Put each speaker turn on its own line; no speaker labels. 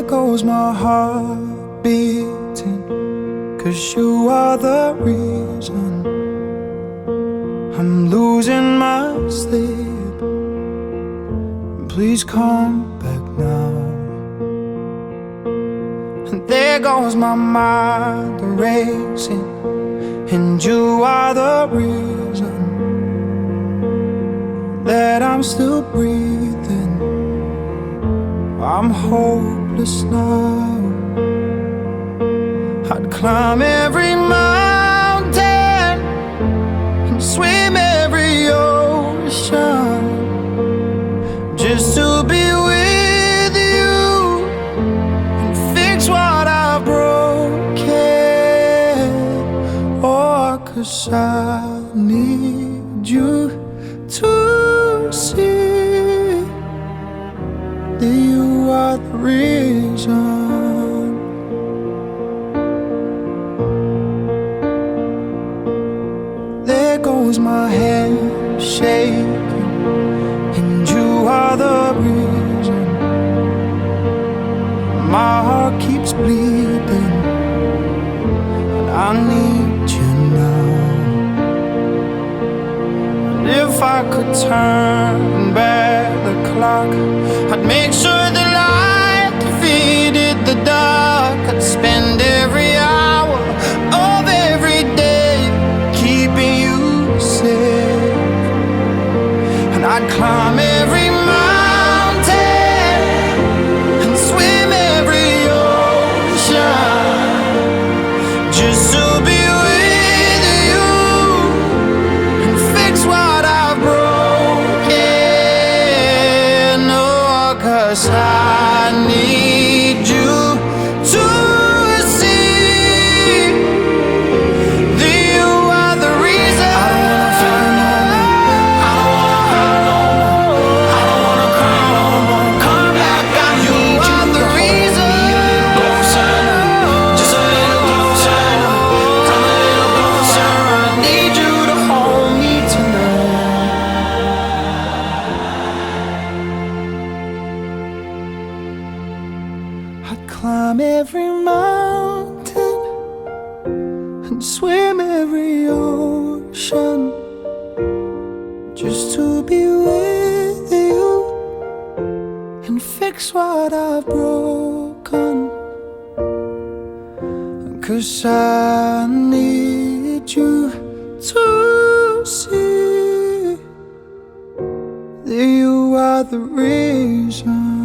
goes my heart beating, 'cause you are the reason I'm losing my sleep. Please come back now. And there goes my mind racing, and you are the reason that I'm still breathing. I'm hopeless now. I'd climb every mountain and swim every ocean just to be with you and fix what I've broken. Oh, 'cause I need you to see that you are the reason. There goes my head shaking, and you are the reason. My heart keeps bleeding, and I need you now. And if I could turn back the clock, I'd make sure the light defeated the dark. I'd spend every hour of every day keeping you safe, and I'd climb every mountain and swim every ocean just to be with you and fix what I've broken. Oh, 'cause I need you to see that you are the reason. I don't wanna feel no more. I don't wanna cry no more. Come back, I need you. The reason. Closer, just a little closer. Come a little closer. I need you to hold me tonight. I'd climb every mountain and swim every ocean just to be with you and fix what I've broken. 'Cause I need you to see that you are the reason.